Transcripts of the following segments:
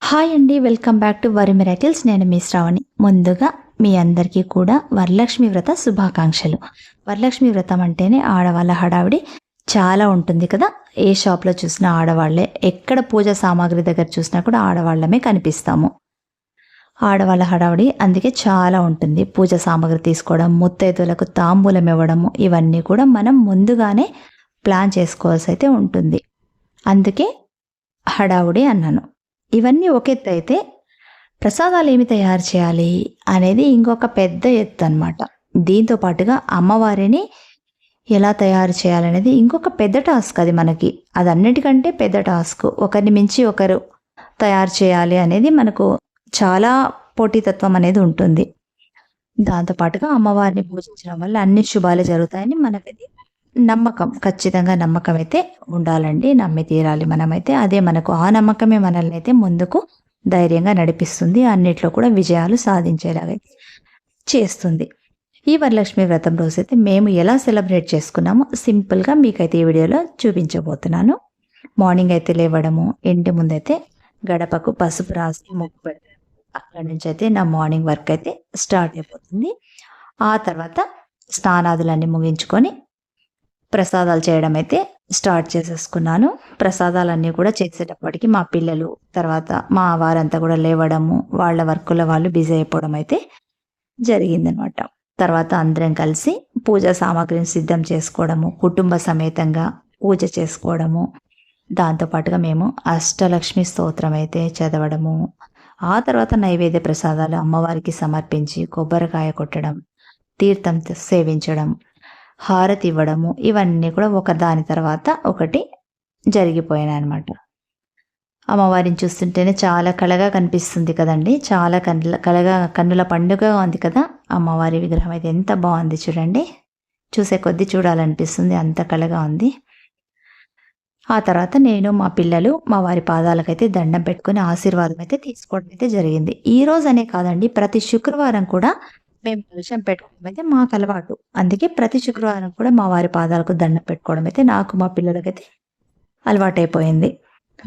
Hi అండి, welcome back to worry miracles. నేను మీ శ్రావణి. ముందుగా మీ అందరికీ కూడా వరలక్ష్మి వ్రత శుభాకాంక్షలు. వరలక్ష్మి వ్రతం అంటేనే ఆడవాళ్ళ హడావిడి చాలా ఉంటుంది కదా. ఏ షాప్లో చూసినా ఆడవాళ్లే, ఎక్కడ పూజ సామాగ్రి దగ్గర చూసినా కూడా ఆడవాళ్ళమే కనిపిస్తాము. ఆడవాళ్ళ హడావిడి అందుకే చాలా ఉంటుంది. పూజ సామాగ్రి తీసుకోవడం, ముత్తైదులకు తాంబూలం ఇవ్వడము, ఇవన్నీ కూడా మనం ముందుగానే ప్లాన్ చేసుకోవాల్సి అయితే ఉంటుంది. అందుకే హడావుడి అన్నాను. ఇవన్నీ ఒక ఎత్తు అయితే, ప్రసాదాలు ఏమి తయారు చేయాలి అనేది ఇంకొక పెద్ద ఎత్తు అనమాట. దీంతో పాటుగా అమ్మవారిని ఎలా తయారు చేయాలనేది ఇంకొక పెద్ద టాస్క్. అది మనకి అది అన్నిటికంటే పెద్ద టాస్క్. ఒకరిని మించి ఒకరు తయారు చేయాలి అనేది మనకు చాలా పోటీతత్వం అనేది ఉంటుంది. దాంతోపాటుగా అమ్మవారిని పూజించడం వల్ల అన్ని శుభాలు జరుగుతాయని మనకది నమ్మకం. ఖచ్చితంగా నమ్మకం అయితే ఉండాలండి, నమ్మి తీరాలి మనమైతే. అదే మనకు ఆ నమ్మకమే మనల్ని అయితే ముందుకు ధైర్యంగా నడిపిస్తుంది, అన్నిట్లో కూడా విజయాలు సాధించేలాగా చేస్తుంది. ఈ వరలక్ష్మి వ్రతం రోజైతే మేము ఎలా సెలబ్రేట్ చేసుకున్నామో సింపుల్గా మీకైతే ఈ వీడియోలో చూపించబోతున్నాను. మార్నింగ్ అయితే లేవడము, ఇంటి ముందైతే గడపకు పసుపు రాసి ముగ్గు పెడతాను. అక్కడి నుంచి అయితే నా మార్నింగ్ వర్క్ అయితే స్టార్ట్ అయిపోతుంది. ఆ తర్వాత స్నానాదులన్నీ ముగించుకొని ప్రసాదాలు చేయడం అయితే స్టార్ట్ చేసేసుకున్నాను. ప్రసాదాలన్నీ కూడా చేసేటప్పటికి మా పిల్లలు, తర్వాత మా వారంతా కూడా లేవడము, వాళ్ళ వర్కుల వాళ్ళు బిజీ అయిపోవడం అయితే జరిగిందనమాట. తర్వాత అందరం కలిసి పూజా సామాగ్రిని సిద్ధం చేసుకోవడము, కుటుంబ సమేతంగా పూజ చేసుకోవడము, దాంతోపాటుగా మేము అష్టలక్ష్మి స్తోత్రం అయితే చదవడము, ఆ తర్వాత నైవేద్య ప్రసాదాలు అమ్మవారికి సమర్పించి కొబ్బరికాయ కొట్టడం, తీర్థం సేవించడం, హారతి ఇవ్వడము, ఇవన్నీ కూడా ఒక దాని తర్వాత ఒకటి జరిగిపోయినాయి అనమాట. అమ్మవారిని చూస్తుంటేనే చాలా కళగా కనిపిస్తుంది కదండి. చాలా కన్నుల పండుగగా ఉంది కదా. అమ్మవారి విగ్రహం అయితే ఎంత బాగుంది చూడండి. చూసే కొద్దీ చూడాలనిపిస్తుంది, అంత కళగా ఉంది. ఆ తర్వాత నేను, మా పిల్లలు మా వారి పాదాలకైతే దండం పెట్టుకుని ఆశీర్వాదం అయితే తీసుకోవడం అయితే జరిగింది. ఈ రోజు అనే కాదండి, ప్రతి శుక్రవారం కూడా మేము కలశం పెట్టుకోవడం అయితే మాకు అలవాటు. అందుకే ప్రతి శుక్రవారం కూడా మా వారి పాదాలకు దండం పెట్టుకోవడం అయితే నాకు, మా పిల్లలకైతే అలవాటైపోయింది.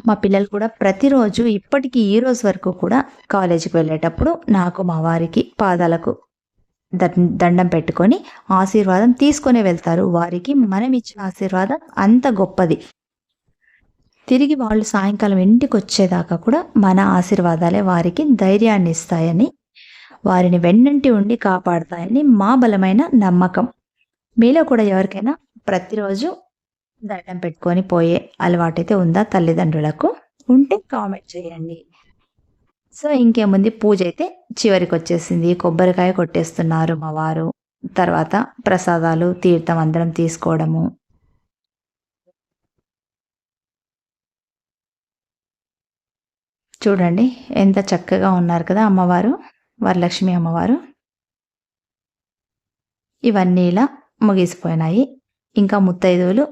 మా పిల్లలు కూడా ప్రతిరోజు ఇప్పటికీ ఈ రోజు వరకు కూడా కాలేజీకి వెళ్ళేటప్పుడు నాకు, మా వారికి పాదాలకు దండం పెట్టుకొని ఆశీర్వాదం తీసుకొని వెళ్తారు. వారికి మనం ఇచ్చిన ఆశీర్వాదం అంత గొప్పది. తిరిగి వాళ్ళు సాయంకాలం ఇంటికి వచ్చేదాకా కూడా మన ఆశీర్వాదాలే వారికి ధైర్యాన్ని ఇస్తాయని, వారిని వెన్నంటి ఉండి కాపాడుతాయని మా బలమైన నమ్మకం. మీలో కూడా ఎవరికైనా ప్రతిరోజు దండం పెట్టుకొని పోయే అలవాటైతే ఉందా తల్లిదండ్రులకు? ఉంటే కామెంట్ చేయండి. సో ఇంకేముంది, పూజ అయితే చివరికి వచ్చేసింది. కొబ్బరికాయ కొట్టేస్తున్నారు మా వారు. తర్వాత ప్రసాదాలు, తీర్థం అందరం తీసుకోవడము. చూడండి ఎంత చక్కగా ఉన్నారు కదా అమ్మవారు, వరలక్ష్మి అమ్మవారు. ఇవన్నీ ఇలా ముగిసిపోయినాయి. ఇంకా ముత్తైదువులు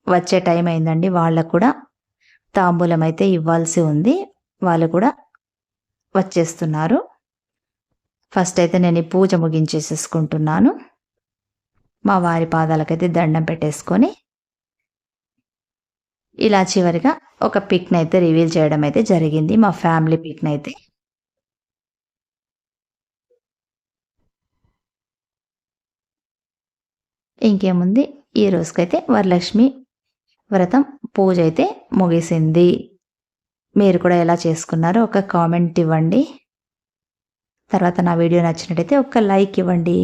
వచ్చే టైం అయిందండి. వాళ్ళకు కూడా తాంబూలం అయితే ఇవ్వాల్సి ఉంది. వాళ్ళు కూడా వచ్చేస్తున్నారు. ఫస్ట్ అయితే నేను ఈ పూజ ముగించేసేసుకుంటున్నాను. మా వారి పాదాలకైతే దండం పెట్టేసుకొని ఇలా చివరిగా ఒక పిక్ని అయితే రివీల్ చేయడం అయితే జరిగింది, మా ఫ్యామిలీ పిక్ని అయితే. ఇంకేముంది, ఈ రోజుకైతే వరలక్ష్మి వ్రతం పూజ అయితే ముగిసింది. మీరు కూడా ఎలా చేసుకున్నారో ఒక కామెంట్ ఇవ్వండి. తర్వాత నా వీడియో నచ్చినట్టయితే ఒక లైక్ ఇవ్వండి.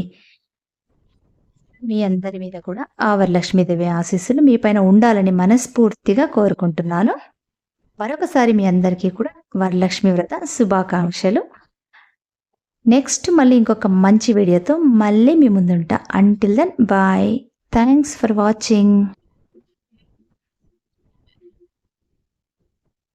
మీ అందరి మీద కూడా ఆ వరలక్ష్మీదేవి ఆశీస్సులు మీ పైన ఉండాలని మనస్ఫూర్తిగా కోరుకుంటున్నాను. మరొకసారి మీ అందరికీ కూడా వరలక్ష్మి వ్రత శుభాకాంక్షలు. నెక్స్ట్ మళ్ళీ ఇంకొక మంచి వీడియోతో మళ్ళీ మీ ముందుంటా. Until then bye. Thanks for watching.